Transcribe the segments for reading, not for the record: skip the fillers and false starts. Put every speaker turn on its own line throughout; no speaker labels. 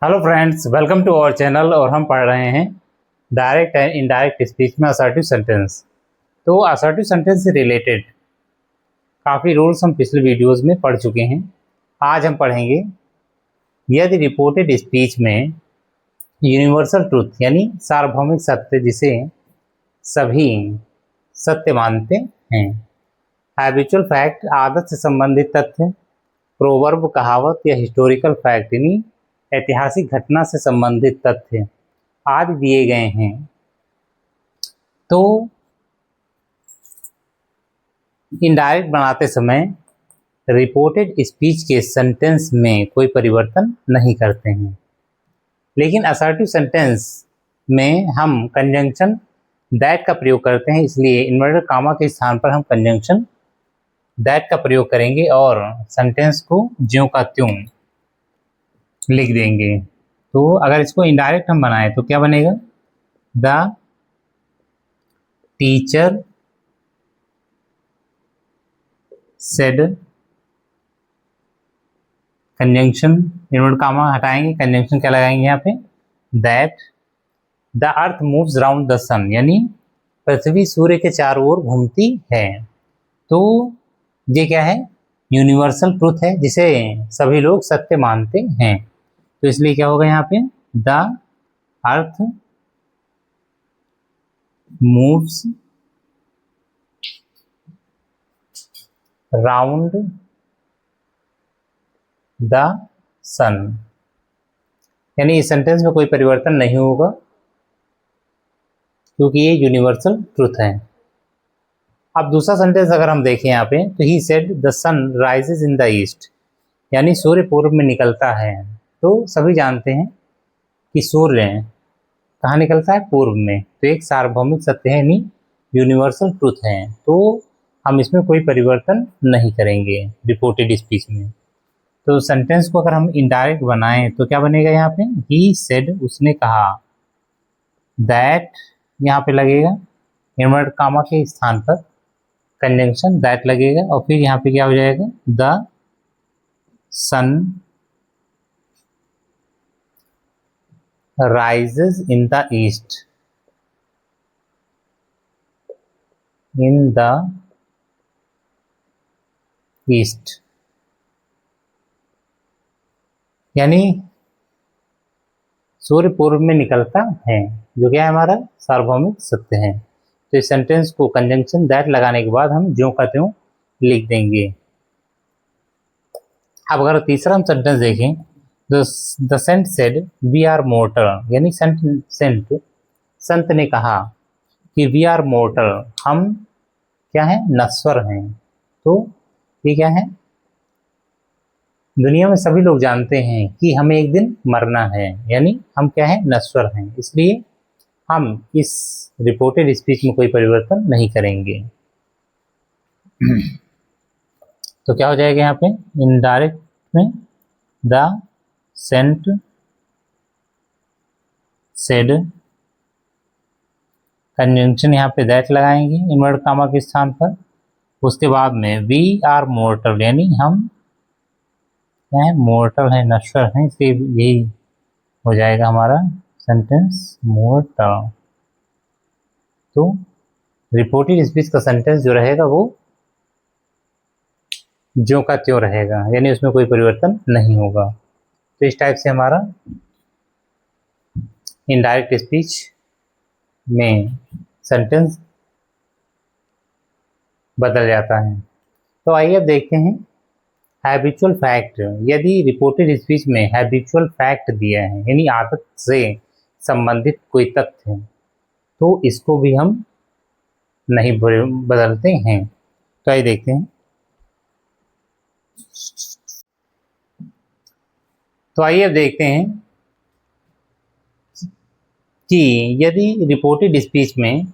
Hello friends, welcome to our channel. और हम पढ़ रहे हैं डायरेक्ट एंड इनडायरेक्ट स्पीच में असर्टिव सेंटेंस। तो असर्टिव सेंटेंस से रिलेटेड काफ़ी रूल्स हम पिछले वीडियोस में पढ़ चुके हैं। आज हम पढ़ेंगे यदि रिपोर्टेड स्पीच में यूनिवर्सल ट्रूथ यानी सार्वभौमिक सत्य जिसे सभी सत्य मानते हैं, हैबिचुअल फैक्ट आदत से संबंधित तथ्य, प्रोवर्ब कहावत या हिस्टोरिकल फैक्ट यानी ऐतिहासिक घटना से संबंधित तथ्य आदि दिए गए हैं। तो इनडायरेक्ट बनाते समय रिपोर्टेड स्पीच के सेंटेंस में कोई परिवर्तन नहीं करते हैं, लेकिन असर्टिव सेंटेंस में हम कंजंक्शन दैट का प्रयोग करते हैं। इसलिए इन्वर्टेड कामा के स्थान पर हम कंजंक्शन दैट का प्रयोग करेंगे और सेंटेंस को ज्यों का त्यों लिख देंगे। तो अगर इसको इनडायरेक्ट हम बनाएं तो क्या बनेगा? The teacher said, conjunction invert comma हटाएंगे, कंजंक्शन क्या लगाएंगे यहाँ पे? That the earth moves round the sun यानी पृथ्वी सूर्य के चारों ओर घूमती है। तो ये क्या है? यूनिवर्सल ट्रूथ है जिसे सभी लोग सत्य मानते हैं। तो इसलिए क्या होगा यहाँ पे? The earth moves round the sun, यानी इस सेंटेंस में कोई परिवर्तन नहीं होगा क्योंकि ये यूनिवर्सल ट्रूथ है। अब दूसरा सेंटेंस अगर हम देखें यहाँ पे, तो he said the sun rises in the east यानी सूर्य पूर्व में निकलता है। तो सभी जानते हैं कि सूर्य कहाँ निकलता है? पूर्व में। तो एक सार्वभौमिक सत्य है यानी यूनिवर्सल ट्रूथ है। तो हम इसमें कोई परिवर्तन नहीं करेंगे रिपोर्टेड स्पीच में। तो सेंटेंस को अगर हम इनडायरेक्ट बनाएं तो क्या बनेगा यहाँ पे? ही सेड उसने कहा, दैट यहाँ पे लगेगा इनवर्ट कामा के स्थान पर कंजंक्शन दैट लगेगा और फिर यहाँ पे क्या हो जाएगा? The sun rises in the east, in the east यानी सूर्य पूर्व में निकलता है, जो क्या है? हमारा सार्वभौमिक सत्य है। तो इस सेंटेंस को कंजंक्शन दैट लगाने के बाद हम ज्यों का त्यों लिख देंगे। अब अगर तीसरा हम सेंटेंस देखें, the saint said we are mortal यानी संत ने कहा कि वी आर मोर्टल हम क्या है? नश्वर हैं। तो ये क्या है? दुनिया में सभी लोग जानते हैं कि हमें एक दिन मरना है, यानी हम क्या है? नश्वर हैं। इसलिए हम इस रिपोर्टेड स्पीच में कोई परिवर्तन नहीं करेंगे। तो क्या हो जाएगा यहाँ पे? इनडायरेक्ट में द सेंट सेड, कंजंक्शन यहाँ पे दैट लगाएंगे इनवर्ट कामा के स्थान पर। उसके बाद में वी आर मोर्टल यानी हम क्या है? मोर्टल है, नश्वर हैं। इसलिए यही हो जाएगा हमारा सेंटेंस मोर्टल। तो रिपोर्टेड स्पीच का सेंटेंस जो रहेगा वो ज्यों का त्यों रहेगा, यानी उसमें कोई परिवर्तन नहीं होगा। तो इस टाइप से हमारा इनडायरेक्ट स्पीच में सेंटेंस बदल जाता है। तो आइए अब देखते हैं हैबिचुअल फैक्ट। यदि रिपोर्टेड स्पीच में हैबिचुअल फैक्ट दिया है यानी आदत से संबंधित कोई तथ्य है, तो इसको भी हम नहीं बदलते हैं। तो आइए देखते हैं। तो आइए अब देखते हैं कि यदि रिपोर्टेड स्पीच में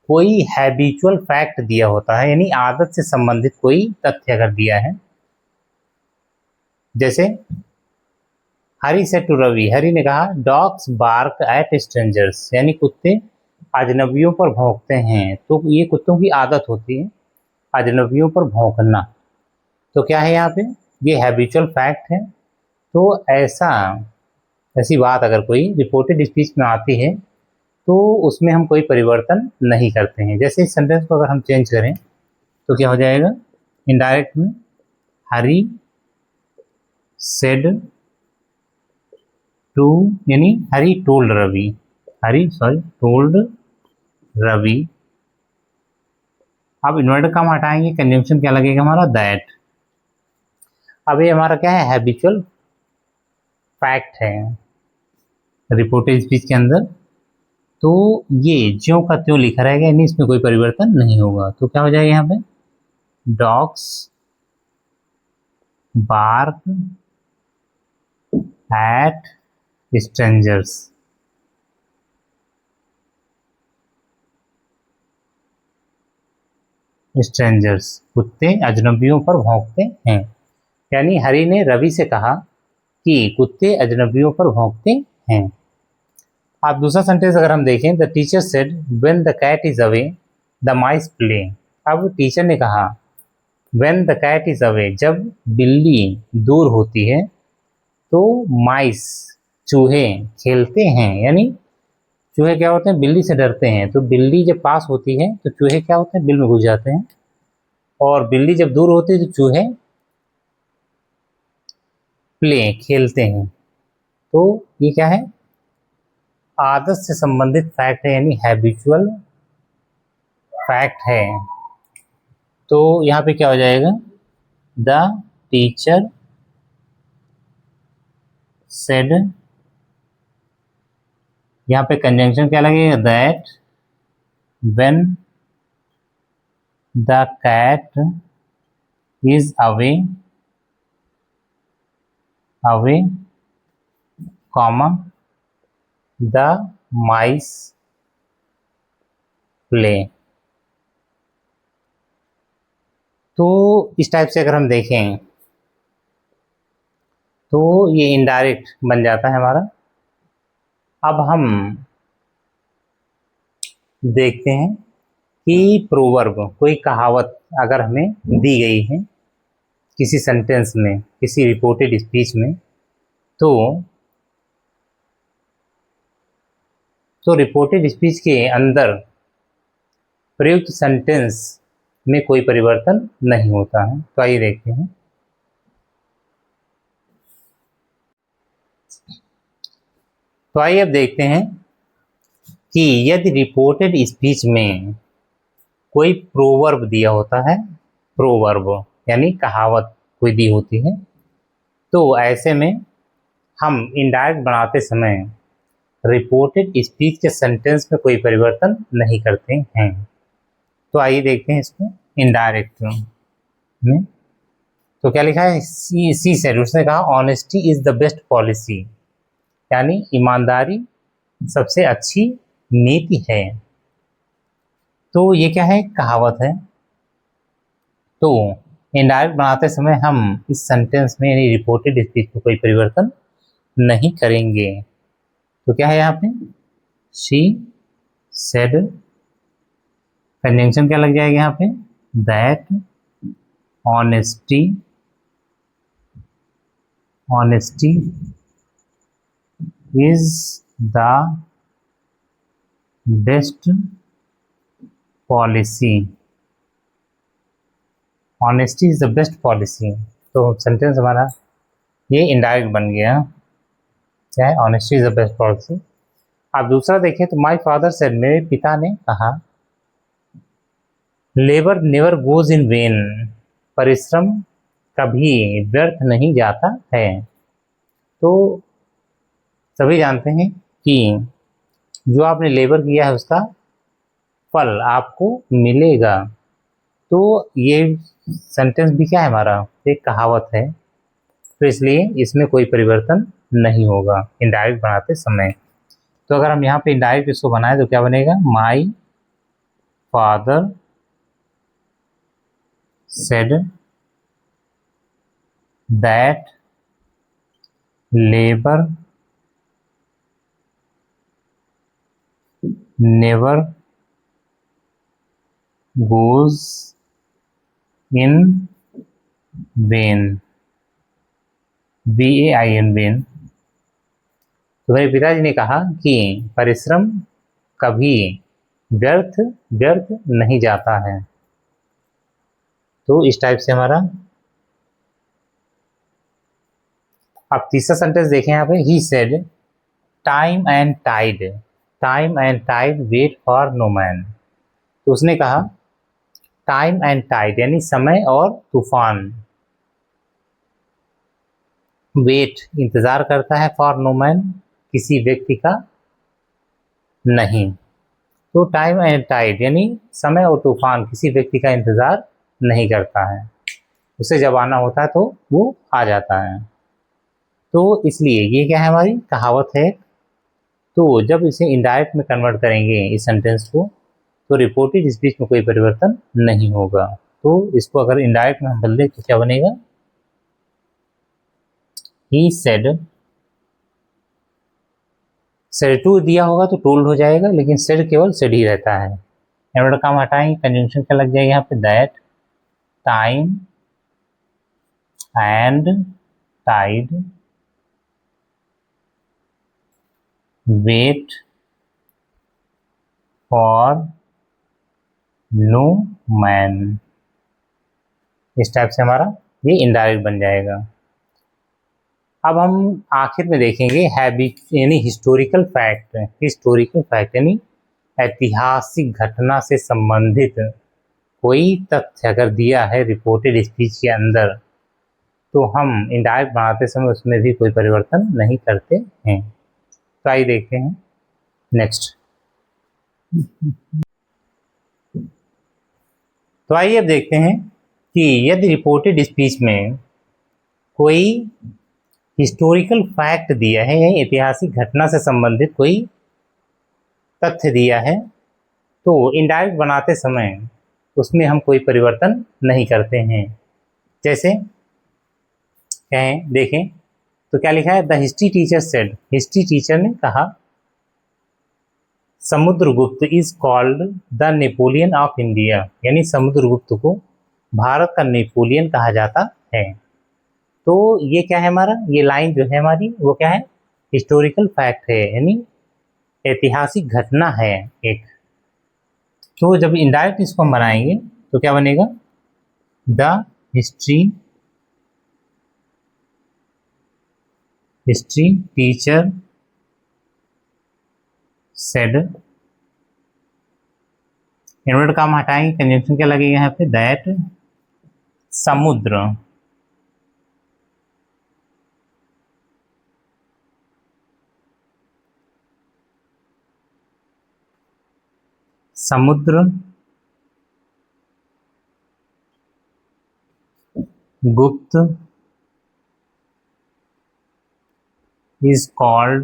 कोई हैबिचुअल फैक्ट दिया होता है यानी आदत से संबंधित कोई तथ्य अगर दिया है, जैसे हरी सेड टू रवि, हरी ने कहा डॉग्स बार्क एट स्ट्रेंजर्स यानी कुत्ते अजनबियों पर भौंकते हैं। तो ये कुत्तों की आदत होती है अजनबियों पर भौंकना। तो क्या है यहाँ पे? ये हैबिचुअल फैक्ट है। तो ऐसा ऐसी बात अगर कोई रिपोर्टेड स्पीच में आती है तो उसमें हम कोई परिवर्तन नहीं करते हैं। जैसे इस सेंटेंस को अगर हम चेंज करें तो क्या हो जाएगा, इनडायरेक्ट में हरी सेड टू, यानी हरी टोल्ड रवि, टोल्ड रवि। अब इन्वर्टेड कॉमा हटाएंगे, कंजंक्शन क्या लगेगा हमारा, दैट। अब ये हमारा क्या है, हैबिचुअल फैक्ट है रिपोर्टेड स्पीच के अंदर, तो ये ज्यों का त्यों लिखा रहेगा, यानी इसमें कोई परिवर्तन नहीं होगा। तो क्या हो जाएगा यहाँ पे, dogs bark at strangers. Strangers, कुत्ते अजनबियों पर भौंकते हैं। यानी हरी ने रवि से कहा कि कुत्ते अजनबियों पर भौंकते हैं। आप दूसरा सेंटेंस अगर हम देखें, the teacher said when the cat is away the mice play. अब टीचर ने कहा when the cat is away, जब बिल्ली दूर होती है तो माइस चूहे खेलते हैं। यानी चूहे क्या होते हैं, बिल्ली से डरते हैं, तो बिल्ली जब पास होती है तो चूहे क्या होते हैं, बिल में घुस जाते हैं, और बिल्ली जब दूर होती है तो चूहे प्ले खेलते हैं। तो ये क्या है, आदत से संबंधित फैक्ट है, यानी हैबिचुअल फैक्ट है। तो यहाँ पे क्या हो जाएगा, द टीचर सेड, यहाँ पे कंजंक्शन क्या लगेगा, that when the cat is away, comma the mice play. तो इस टाइप से अगर हम देखें तो ये इनडायरेक्ट बन जाता है हमारा। अब हम देखते हैं कि प्रोवर्ब, कोई कहावत अगर हमें दी गई है किसी सेंटेंस में, किसी रिपोर्टेड स्पीच में, तो रिपोर्टेड स्पीच के अंदर प्रयुक्त सेंटेंस में कोई परिवर्तन नहीं होता है। तो आइए देखते हैं। तो आइए अब देखते हैं कि यदि रिपोर्टेड स्पीच में कोई प्रोवर्ब दिया होता है, प्रोवर्ब यानी कहावत कोई दी होती है, तो ऐसे में हम इनडायरेक्ट बनाते समय रिपोर्टेड स्पीच के सेंटेंस में कोई परिवर्तन नहीं करते हैं। तो आइए देखते हैं इसको इनडायरेक्ट में। तो क्या लिखा है, सी सेड, उसने कहा honesty is the best policy, यानी ईमानदारी सबसे अच्छी नीति है। तो ये क्या है, कहावत है। तो इनडायरेक्ट बनाते समय हम इस सेंटेंस में यानी रिपोर्टेड स्पीच में कोई परिवर्तन नहीं करेंगे। तो क्या है यहाँ पे, शी सेड, कंजंक्शन क्या लग जाएगा यहाँ पे, that honesty is the best policy. Honesty is the best policy. तो सेंटेंस हमारा ये इनडायरेक्ट बन गया, क्या है, honesty is the best policy. आप दूसरा देखें तो माई फादर सेड, मेरे पिता ने कहा, labour never goes in when, परिश्रम कभी व्यर्थ नहीं जाता है। तो सभी जानते हैं कि जो आपने लेबर किया है उसका फल आपको मिलेगा। तो ये सेंटेंस भी क्या है हमारा, एक कहावत है, तो इसलिए इसमें कोई परिवर्तन नहीं होगा इनडायरेक्ट बनाते समय। तो अगर हम यहाँ पे इनडायरेक्ट इसको बनाए तो क्या बनेगा, my father said that labour never goes in when, VAIN when, तो मेरे पिताजी ने कहा कि परिश्रम कभी व्यर्थ व्यर्थ नहीं जाता है। तो इस टाइप से हमारा। अब तीसरा सेंटेंस देखें यहाँ पे, he said time and tide wait for no man. तो उसने कहा टाइम एंड टाइड यानी समय और तूफान, वेट इंतजार करता है, फॉर नो मैन किसी व्यक्ति का नहीं। तो टाइम एंड टाइड यानी समय और तूफान किसी व्यक्ति का इंतजार नहीं करता है, उसे जब आना होता है तो वो आ जाता है। तो इसलिए ये क्या है, हमारी कहावत है। तो जब इसे इनडायरेक्ट में कन्वर्ट करेंगे इस सेंटेंस को, तो रिपोर्टेड स्पीच में कोई परिवर्तन नहीं होगा। तो इसको अगर इनडायरेक्ट में हम बदल दें तो क्या बनेगा, ही सेड टू दिया होगा तो टोल्ड हो जाएगा, लेकिन सेड केवल सेड ही रहता है। एंड काम हटाएंगे, कंजंक्शन क्या लग जाएगा यहाँ पे, that time and tide wait for no man. इस टाइप से हमारा ये इनडायरेक्ट बन जाएगा। अब हम आखिर में देखेंगे हैबिट यानी हिस्टोरिकल फैक्ट। हिस्टोरिकल फैक्ट यानी ऐतिहासिक घटना से संबंधित कोई तथ्य अगर दिया है रिपोर्टेड स्पीच के अंदर, तो हम इनडायरेक्ट बनाते समय उसमें भी कोई परिवर्तन नहीं करते हैं। तो आइए देखते हैं नेक्स्ट। तो आइए अब देखते हैं कि यदि रिपोर्टेड स्पीच में कोई हिस्टोरिकल फैक्ट दिया है या ऐतिहासिक घटना से संबंधित कोई तथ्य दिया है, तो इनडायरेक्ट बनाते समय उसमें हम कोई परिवर्तन नहीं करते हैं। जैसे कहें, देखें तो क्या लिखा है, the history teacher said, history teacher ने कहा Samudragupta is called the Napoleon of India, यानी समुद्रगुप्त को भारत का नेपोलियन कहा जाता है। तो ये क्या है हमारा, ये लाइन जो है हमारी वो क्या है, हिस्टोरिकल फैक्ट है, यानी ऐतिहासिक घटना है एक। तो जब इनडायरेक्ट इसको हम बनाएंगे तो क्या बनेगा, the history teacher said, invert का हम हटाएंगे, कंजंक्शन क्या लगेगा यहाँ पे, दैट समुद्र गुप्त is called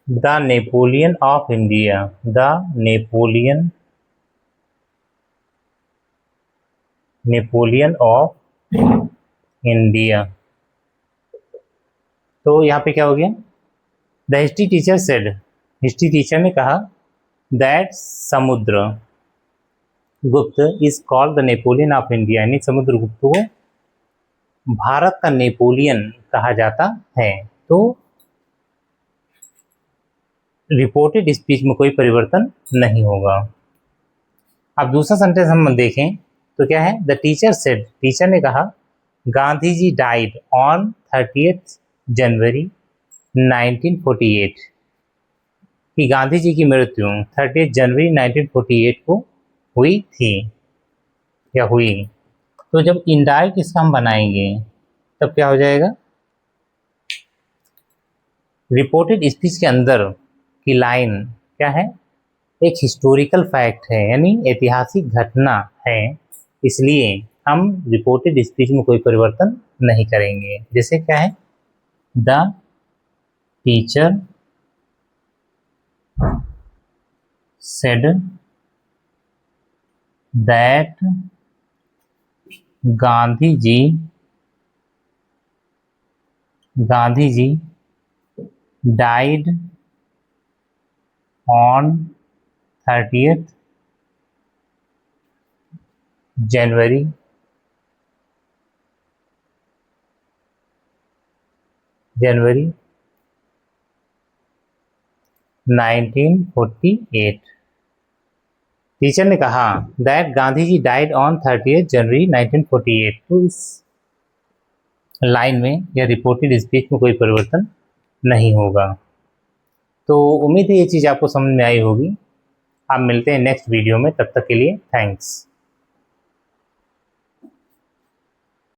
the Napoleon of India, the Napoleon of India। तो यहाँ पे क्या हो गया, the history teacher said, history teacher ने कहा दैट समुद्र गुप्त is called the Napoleon of India, यानी समुद्रगुप्त को भारत का नेपोलियन कहा जाता है। तो रिपोर्टेड स्पीच में कोई परिवर्तन नहीं होगा। अब दूसरा सेंटेंस हम देखें तो क्या है, द टीचर सेड, टीचर ने कहा Gandhi ji died on 30th जनवरी 1948, कि गांधी जी की मृत्यु 30 जनवरी 1948 को हुई थी या हुई। तो जब इनडायरेक्ट इसका हम बनाएंगे तब क्या हो जाएगा, रिपोर्टेड स्पीच के अंदर की लाइन क्या है, एक हिस्टोरिकल फैक्ट है, यानी ऐतिहासिक घटना है, इसलिए हम रिपोर्टेड स्पीच में कोई परिवर्तन नहीं करेंगे। जैसे क्या है, the teacher said that Gandhi ji died on 30th January January 1948। Teacher ने कहा that Gandhi ji died on 30 January 1948। तो इस लाइन में या रिपोर्टेड स्पीच में कोई परिवर्तन नहीं होगा। तो उम्मीद है ये चीज़ आपको समझ में आई होगी। आप मिलते हैं नेक्स्ट वीडियो में, तब तक के लिए थैंक्स।